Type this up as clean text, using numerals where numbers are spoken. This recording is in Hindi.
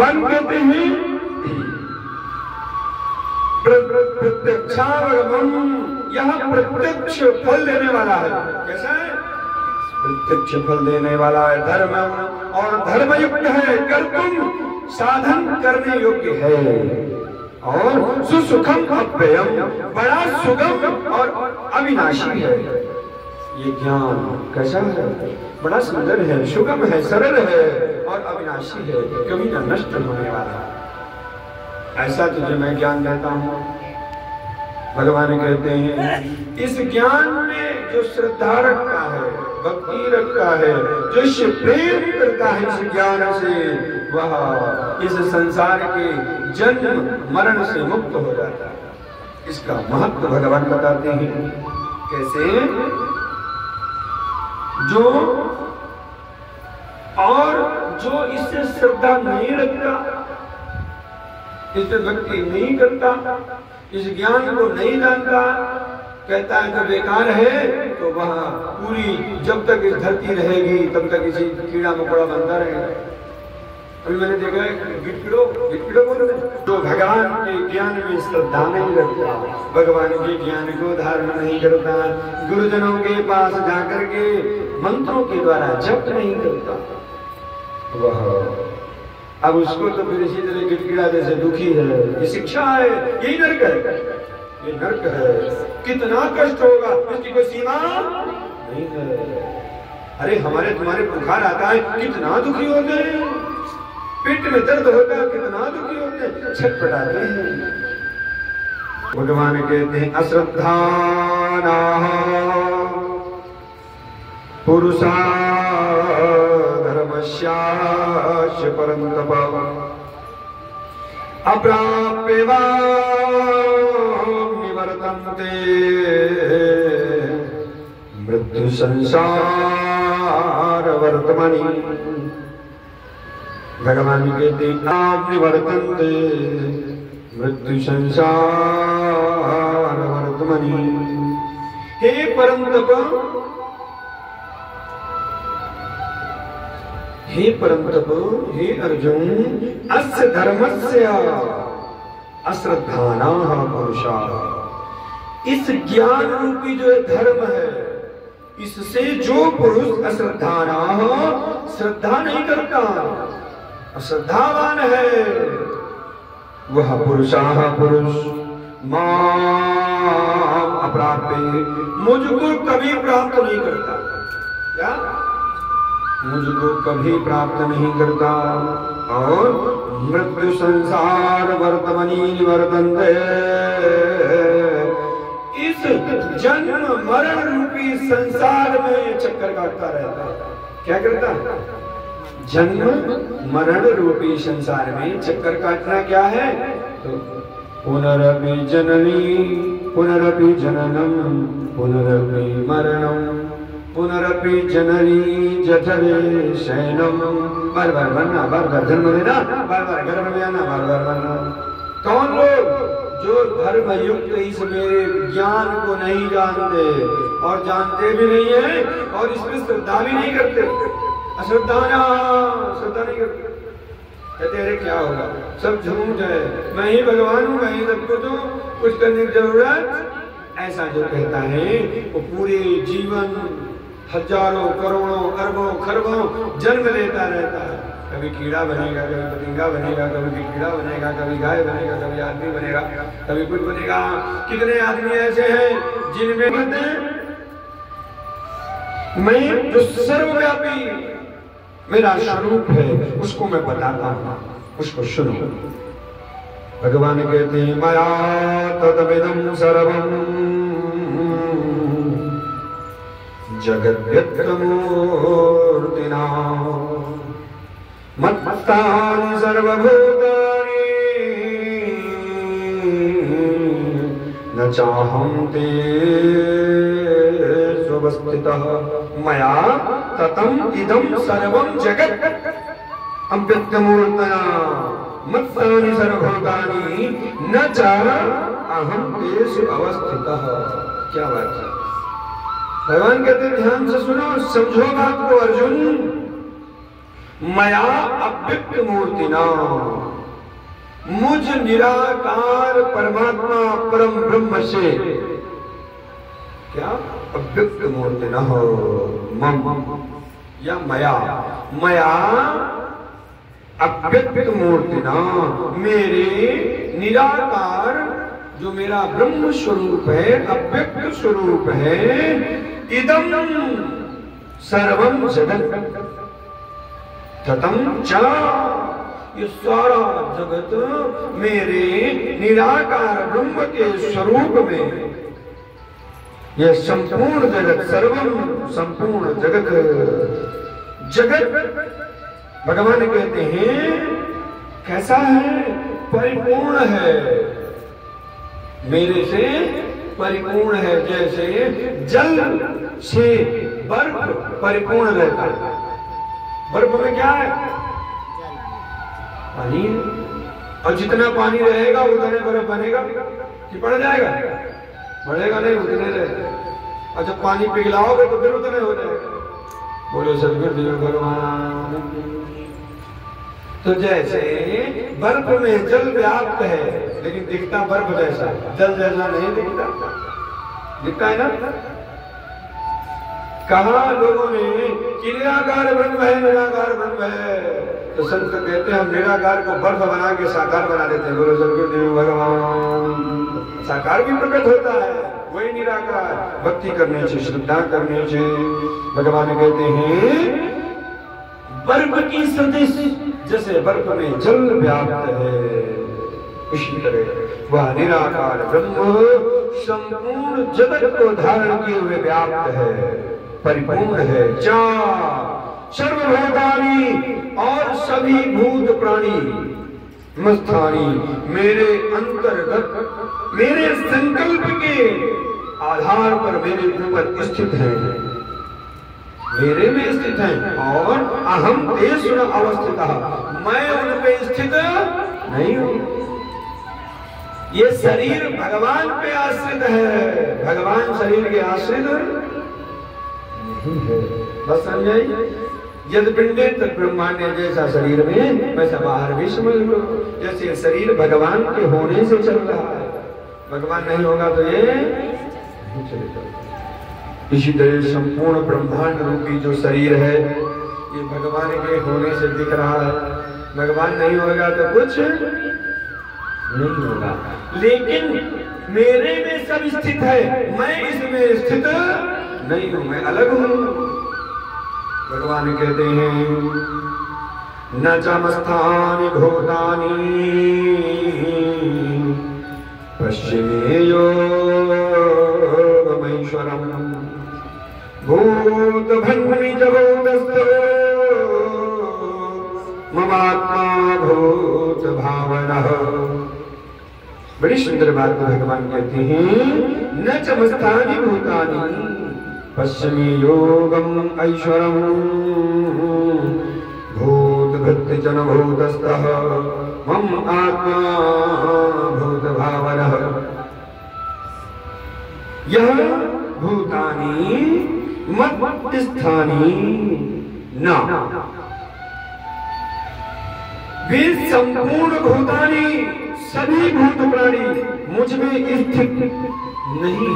भगवान कहते हैं प्रत्यक्षावगमन, यह प्रत्यक्ष फल देने वाला है। कैसा है? प्रत्यक्ष फल देने वाला है धर्म, और धर्मयुक्त है, कर्तुम साधन करने योग्य है, और सुसुखम अव्ययम, बड़ा सुगम और अविनाशी है। ये ज्ञान कैसा है? बड़ा सुंदर है, सुगम है, सरल है और अविनाशी है, कभी न नष्ट होने वाला। ऐसा तुझे मैं ज्ञान देता हूँ। भगवान कहते हैं इस ज्ञान में जो श्रद्धा रखता है, भक्ति रखता है, जो इससे प्रेम करता है इस ज्ञान से, वह इस संसार के जन्म मरण से मुक्त हो जाता है। इसका महत्व भगवान बताते हैं। कैसे? जो इससे श्रद्धा नहीं रखता, इससे भक्ति नहीं करता, इस ज्ञान को नहीं जानता, कहता है कि बेकार है, तो वह पूरी जब तक इस धरती रहेगी तब तक इसी कीड़ा मकोड़ा बनता रहेगा। अभी मैंने देखा है गिटकिड़ो बोल रहे, तो भगवान के ज्ञान में श्रद्धा नहीं रखता, भगवान के ज्ञान को धारण नहीं करता, गुरुजनों के पास जाकर के मंत्रों के द्वारा जप नहीं करता, वह अब उसको तो फिर इसी तरह गिटकिड़ा जैसे दुखी है। ये शिक्षा है, यही नर्क है, ये नर्क है। कितना कष्ट होगा इसकी कोई सीमा नहीं है। अरे हमारे तुम्हारे बुखार आता है, कितना दुखी होते हैं, पेट में दर्द होता है, कितना दुखी होते हैं, छटपटाते हैं। भगवान कहते हैं अश्रद्धाना पुरुषा धर्मस्यास्य परन्तप अप्राप्य वा निवर्तन्ते मृत्यु संसार वर्तमानि। भगवान कहते आप निवर्तन्ते मृत्यु संसार वर्तमानि। हे परन्तप, हे परमतप, हे अर्जुन, अस्य धर्मस्य अश्रद्धानाः पुरुषाः, इस ज्ञान रूपी जो धर्म है, इससे जो पुरुष अश्रद्धानाः, श्रद्धा नहीं करता, अश्रद्धावान है, वह पुरुषाः पुरुष माम अप्राप्य, मुझको कभी प्राप्त नहीं करता। क्या? मुझको कभी प्राप्त नहीं करता, और मृत्यु संसार वर्तमानी निवर्तन्ते, इस जन्म मरण रूपी संसार में चक्कर काटता रहता है। क्या करता? जन्म मरण रूपी संसार में चक्कर काटना क्या है? तो पुनरपि जननी पुनरपि जननम पुनरपि मरणम पुनरपि जननी जठरे शयनम। बार बार मरना, बार बार जन्म लेना, बार बार गर्भ में आना, बार बार मरना। कौन लोग? जो धर्म युक्त इस मेरे ज्ञान को नहीं जानते, और जानते भी नहीं है, और इसमें श्रद्धा भी नहीं करते। अश्रद्धा नहीं करते। कहते अरे क्या होगा, सब झूठ है, मैं ही भगवान हूँ, मैं ही सब कुछ हूँ, कुछ करने की जरूरत। ऐसा जो कहता है वो पूरे जीवन हजारों करोड़ों अरबों खरबों जन्म लेता रहता है। कभी कीड़ा बनेगा, कभी पतंगा बनेगा, कभी कीड़ा बनेगा, कभी गाय बनेगा, कभी आदमी बनेगा, कभी कुछ बनेगा। कितने आदमी ऐसे हैं जिनमें कहते हैं मैं जो सर्वव्यापी मेरा स्वरूप है उसको मैं बताता हूँ, उसको सुनो। भगवान कहते हैं मया तदमिदं सर्वं जगद्व्यक्तमूर्तिना मत्तानि सर्वभूतानि न चाहं ते स्वस्थितः मया ततम् इदं सर्वं जगत् अव्यक्तमूर्तिना मत्तानि सर्वभूतानि न चाहं तेषु अवस्थितः। क्या बात है? भगवान कहते ध्यान से सुनो, समझो बात को अर्जुन। मया अव्यक्त मूर्तिना, मुझ निराकार परमात्मा परम ब्रह्म से क्या अव्यक्त मूर्तिना मम या मया मया अव्यक्त मूर्तिना, मेरे निराकार जो मेरा ब्रह्म स्वरूप है, अव्यक्त स्वरूप है, इदम सर्वम जगत ततम च, ये सारा जगत मेरे निराकार ब्रह्म के स्वरूप में, ये संपूर्ण जगत, सर्वम संपूर्ण जगत, जगत भगवान कहते हैं कैसा है, परिपूर्ण है, मेरे से परिपूर्ण है। जैसे जल से बर्फ परिपूर्ण रहता है, बर्फ में क्या है, पानी है, और जितना पानी रहेगा उतने बर्फ बनेगा कि बढ़ जाएगा, बढ़ेगा नहीं, उतने रहेगा, और जब पानी पिघलाओगे तो फिर उतने हो जाएगा। बोलो सदगुरु भगवान। तो जैसे बर्फ में जल व्याप्त है लेकिन दिखता बर्फ जैसा, जल जैसा नहीं दिखता, दिखता है ना। कहा लोगों ने कि निराकार ब्रह्म है, निराकार ब्रह्म है, तो संत कहते हैं हम निराकार को बर्फ बना के साकार बना देते हैं। बोलो सदगुरु भगवान। साकार भी प्रकट होता है, वही निराकार। भक्ति करने से, श्रद्धा करने से भगवान कहते हैं बर्फ की सदृश, जैसे बर्फ में जल व्याप्त है, इसी तरह वह निराकार ब्रह्म संपूर्ण जगत को धारण किए हुए व्याप्त है, परिपूर्ण है। सर्वभूतानि, और सभी भूत प्राणी, मस्थानी, मेरे अंतर्गत, मेरे संकल्प के आधार पर मेरे ऊपर स्थित है, मेरे में स्थित है। और अहम तेषु न अवस्थितः, मैं उनपे स्थित नहीं हूं। ये शरीर भगवान पे आश्रित है, भगवान शरीर के आश्रित नहीं है। बस समझाइए, यदि पिंडे तक ब्रह्मांड जैसा शरीर में, वैसा बाहर भी समझ लो। जैसे शरीर भगवान के होने से चल रहा है, भगवान नहीं होगा तो ये नहीं चलेगा। इसी तरह संपूर्ण ब्रह्मांड रूपी जो शरीर है, ये भगवान के होने से दिख रहा है, भगवान नहीं होगा तो कुछ नहीं होगा। लेकिन मेरे में सब स्थित है, मैं इसमें स्थित नहीं हूं, मैं अलग हूं। भगवान कहते हैं न चमस्थानि भूतानि पश्चिमे योगमैश्वरम् भूत भन्मि जगोदस्तो ममात्मा भूत भावनः। बड़ी सुंदर बात भगवान कहते हैं न चमस्थानि भूतानि पश्चिमी योगम ऐश्वरम भूत भक्ति जन भूतस्तः मम आत्मा भूत भावनः। यह भूतानि मत्स्थानि न, वे संपूर्ण भूतानि, सभी भूत प्राणी मुझ में स्थित नहीं।